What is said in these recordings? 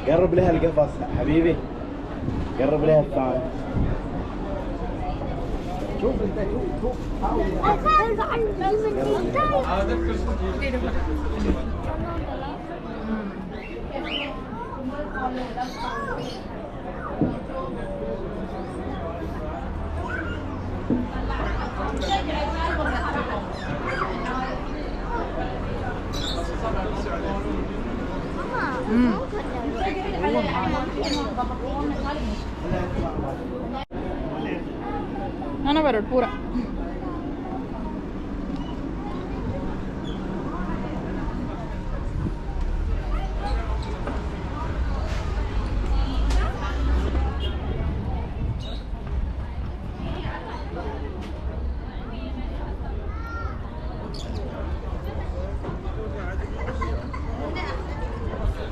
قرب لها القفص حبيبي قرب لها الثاني شوف انت شوف انا برد पूरा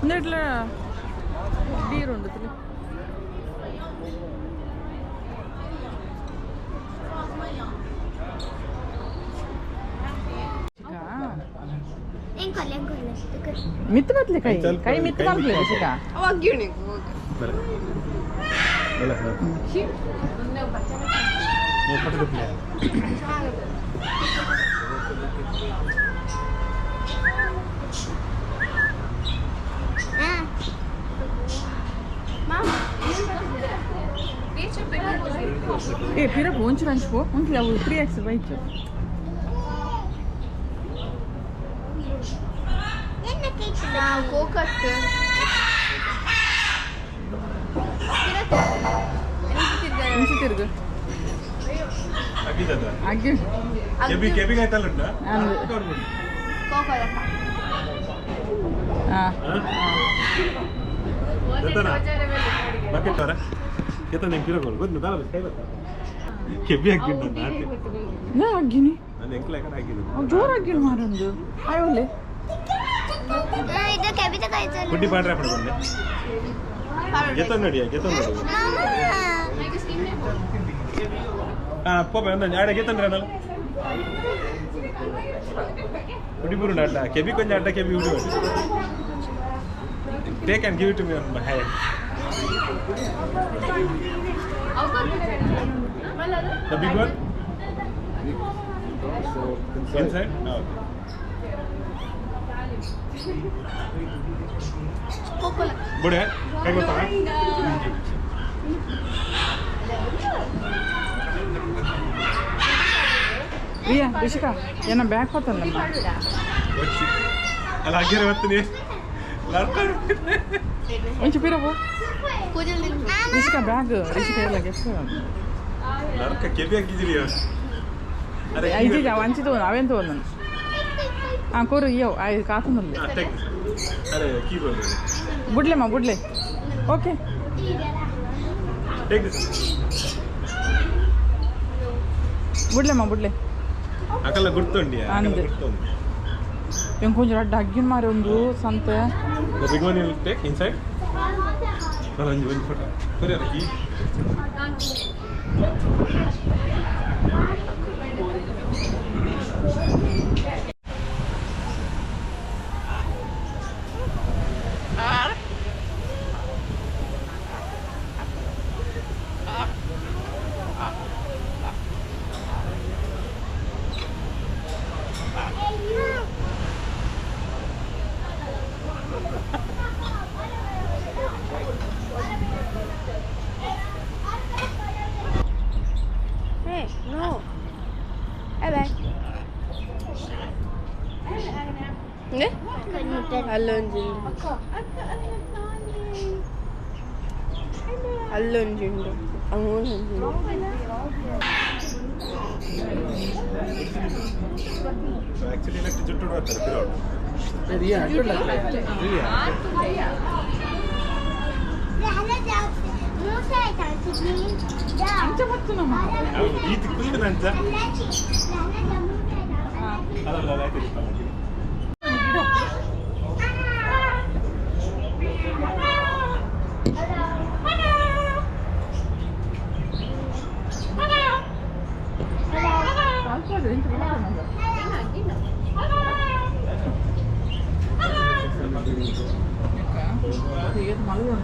ഇന്നിട്ടില്ല ബീറുണ്ട് ഇതില് मित घातले काही काही मित घातले कसे का घेऊन ए फिर पहुंच रंच को उनकी अब 3x बाइक कोकट ತಿರ್ಗ ಅಗ್ಗಿ ಕೆಬಿ ಕೆಬಿ ಆಯ್ತಲ್ಲ ಬಕೆಟ್ ಅವರ ಕೆತ್ತ ನಿಂಗೆ ಕಿರೋಗಳು ಗೊತ್ತು ದಾಲ ಕೈ ಬತ್ತ ಕೆಬಿ ಹಾಕಿದ್ದು ನಾ ಅಗ್ಗಿನಿ ನಾನು ಎಂಕ್ಲ ಕಡೆ ಹಾಕಿದ್ದು ಜೋರ ಅಗ್ಗಿನ ಮಾರೊಂದು ಆಯೋಲೆ ಇದು ಕೆಬಿ ತ ಕೈತ ಕುಡ್ಡಿ ಪಾಡ್ರೆ ಪಡ್ಕೊಂಡೆ ಗೆತ್ತ ನೋಡಿ ಪೋಪ ಆಡ ಗೆತ್ತಂದ್ರೆ ನಾನು ಕುಡಿಬುರುಂಡ ಅಡ್ಡ ಕೆಬಿ ಕೊಂಚ ಅಡ್ಡ ಕೆಬಿ ಉಡಿ take and give it to me on my hand The big one? Inside? No. Good, eh? Can you go Iya, Rishika, yana back hotanamma. Ala agere vattini. Larkar. Onchu piravu. Rishika bag, Rishika ela gestu. Larka kebi agidiriya. Are aiji jawanchi to aven to nan. Koru iyo, ai kaathunalle. Take this. Are keyboard. Budle ma budle. Okay. Take this. Budle ma budle. ಅಕಲ್ಲ ಗುರ್ತುಂಡಿ ಎಂಕೊಂಚ ಡಗ್ಗಿನ ಮಾರಿ ಒಂದು ಸಂತೆ the big one will take inside ಒಂದು photo ಸರಿ ಅದಕ್ಕೆ ಅಲ್ಲೊಂಜುಂಡು ಅಂಗೂನೊಂಜುಂಡು actually next ಜುಟ್ಟು ಬರ್ತಾರೆ ಪಿರೋಡ್ ರಿಯಾ ಅಡ್ಡಲ್ಲ ರಿಯಾ ಅಂಚ ಮತ್ತು ನಮ್ಮ ಈ ತಿಕ್ಕುಂಡು ನಂಚ ಅಲ್ಲ ಲೈಟ್ ಇದೆ malu.